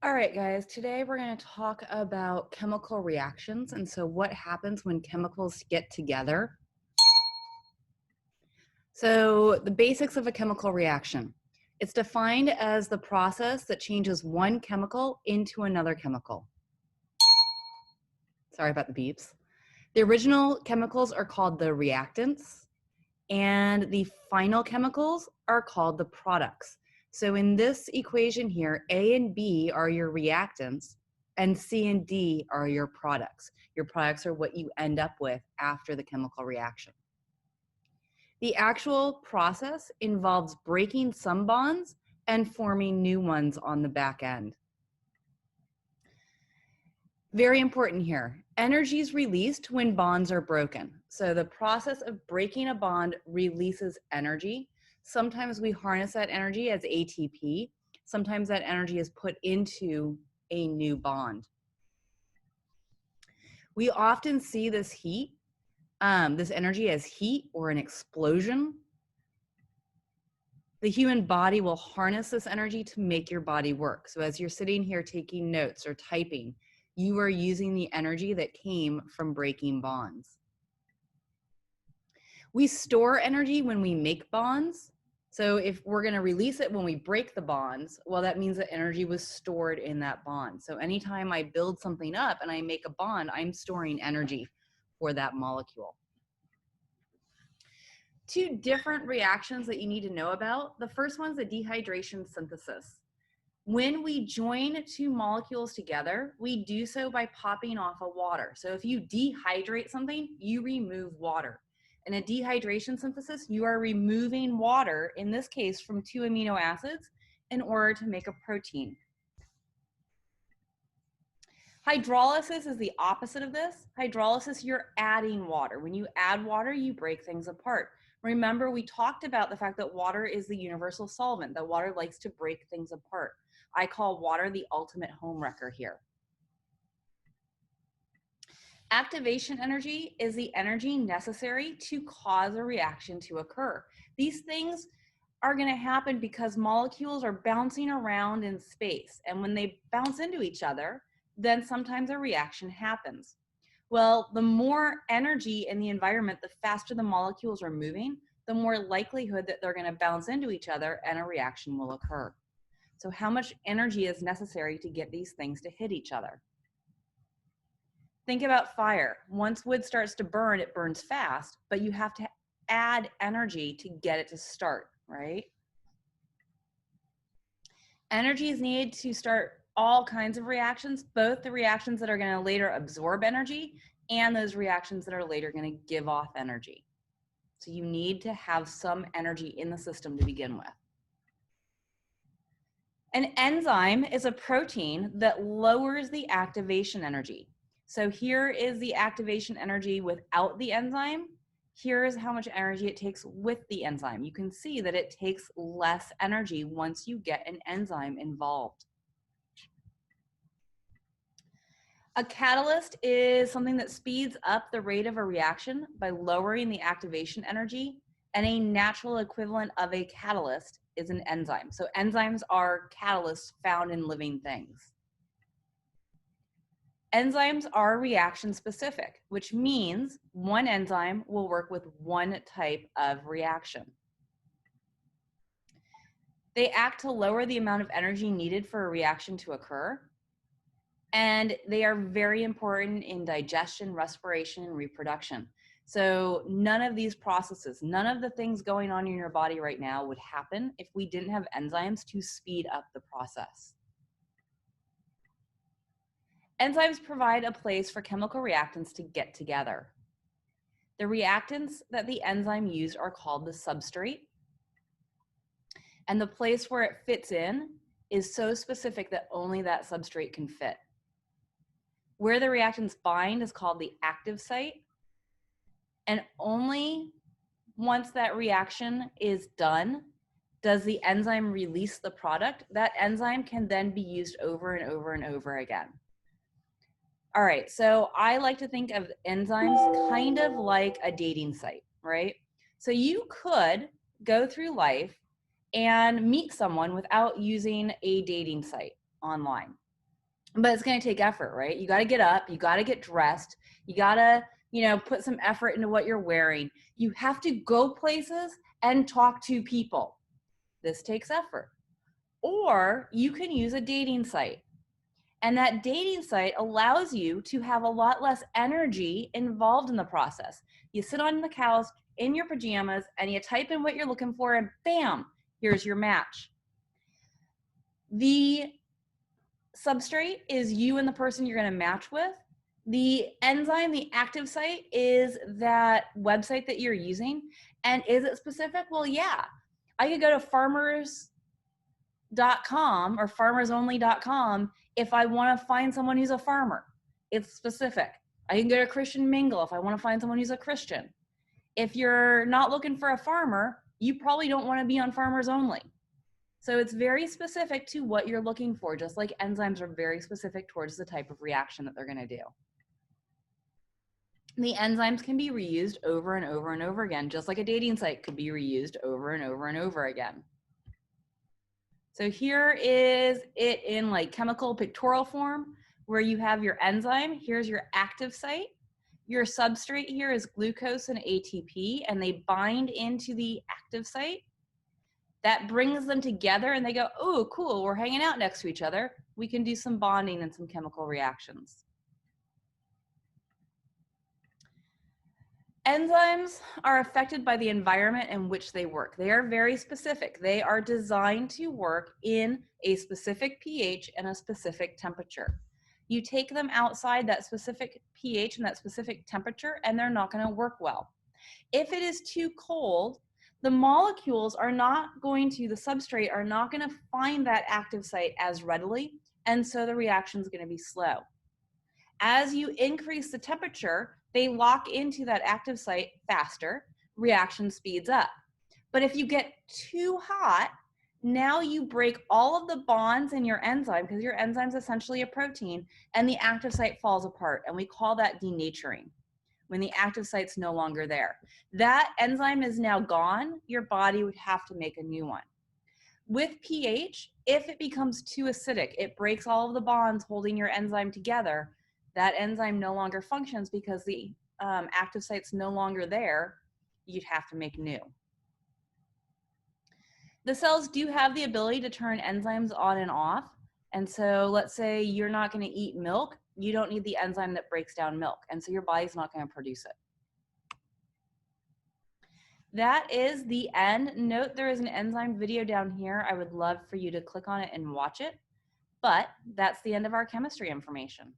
All right, guys, today we're going to talk about chemical reactions. And so, what happens when chemicals get together? So, the basics of a chemical reaction, it's defined as the process that changes one chemical into another chemical. Sorry about the beeps. The original chemicals are called the reactants, and the final chemicals are called the products. So in this equation here, A and B are your reactants, and C and D are your products. Your products are what you end up with after the chemical reaction. The actual process involves breaking some bonds and forming new ones on the back end. Very important here. Energy is released when bonds are broken. So the process of breaking a bond releases energy. Sometimes we harness that energy as ATP. Sometimes that energy is put into a new bond. We often see this heat, this energy as heat or an explosion. The human body will harness this energy to make your body work. So as you're sitting here taking notes or typing, you are using the energy that came from breaking bonds. We store energy when we make bonds. So if we're going to release it when we break the bonds, well, that means that energy was stored in that bond. So anytime I build something up and I make a bond, I'm storing energy for that molecule. Two different reactions that you need to know about. The first one is the dehydration synthesis. When we join two molecules together, we do so by popping off of water. So if you dehydrate something, you remove water. In a dehydration synthesis, you are removing water, in this case from two amino acids, in order to make a protein. Hydrolysis is the opposite of this. Hydrolysis, you're adding water. When you add water, you break things apart. Remember, we talked about the fact that water is the universal solvent, that water likes to break things apart. I call water the ultimate homewrecker here. Activation energy is the energy necessary to cause a reaction to occur. These things are going to happen because molecules are bouncing around in space. And when they bounce into each other, then sometimes a reaction happens. Well, the more energy in the environment, the faster the molecules are moving, the more likelihood that they're going to bounce into each other and a reaction will occur. So how much energy is necessary to get these things to hit each other? Think about fire. Once wood starts to burn, it burns fast, but you have to add energy to get it to start, right? Energy is needed to start all kinds of reactions, both the reactions that are going to later absorb energy and those reactions that are later going to give off energy. So you need to have some energy in the system to begin with. An enzyme is a protein that lowers the activation energy. So here is the activation energy without the enzyme. Here is how much energy it takes with the enzyme. You can see that it takes less energy once you get an enzyme involved. A catalyst is something that speeds up the rate of a reaction by lowering the activation energy, and a natural equivalent of a catalyst is an enzyme. So enzymes are catalysts found in living things. Enzymes are reaction specific, which means one enzyme will work with one type of reaction. They act to lower the amount of energy needed for a reaction to occur, and they are very important in digestion, respiration, and reproduction. So none of these processes, none of the things going on in your body right now would happen if we didn't have enzymes to speed up the process. Enzymes provide a place for chemical reactants to get together. The reactants that the enzyme used are called the substrate. And the place where it fits in is so specific that only that substrate can fit. Where the reactants bind is called the active site. And only once that reaction is done does the enzyme release the product. That enzyme can then be used over and over and over again. All right, so I like to think of enzymes kind of like a dating site, right? So you could go through life and meet someone without using a dating site online. but it's going to take effort, right? You got to get up, you got to get dressed, you got to, put some effort into what you're wearing. You have to go places and talk to people. This takes effort. Or you can use a dating site. And that dating site allows you to have a lot less energy involved in the process. You sit on the couch in your pajamas and you type in what you're looking for, and bam, here's your match. The substrate is you and the person you're going to match with. The enzyme, the active site, is that website that you're using. And is it specific? Well, yeah. I could go to farmers.com or farmersonly.com if I want to find someone who's a farmer. It's specific. I can go to Christian Mingle if I want to find someone who's a Christian. If you're not looking for a farmer, you probably don't want to be on Farmers Only. So it's very specific to what you're looking for, just like enzymes are very specific towards the type of reaction that they're going to do. The enzymes can be reused over and over and over again, just like a dating site could be reused over and over and over again. So here is it in like chemical pictorial form, where you have your enzyme. Here's your active site. Your substrate here is glucose and ATP, and they bind into the active site. That brings them together and they go, oh, cool, we're hanging out next to each other. We can do some bonding and some chemical reactions. Enzymes are affected by the environment in which they work. They are very specific. They are designed to work in a specific pH and a specific temperature. You take them outside that specific pH and that specific temperature, and they're not going to work well. If it is too cold, the molecules are not going to, the substrate are not going to find that active site as readily, and so the reaction is going to be slow. As you increase the temperature, they lock into that active site faster, reaction speeds up. But if you get too hot, now you break all of the bonds in your enzyme, because your enzyme is essentially a protein, and the active site falls apart, and we call that denaturing, when the active site's no longer there. That enzyme is now gone, your body would have to make a new one. With pH, if it becomes too acidic, it breaks all of the bonds holding your enzyme together. That enzyme no longer functions because the active site's no longer there. You'd have to make new. The cells do have the ability to turn enzymes on and off. And so let's say you're not going to eat milk. You don't need the enzyme that breaks down milk. And so your body's not going to produce it. That is the end. Note there is an enzyme video down here. I would love for you to click on it and watch it. But that's the end of our chemistry information.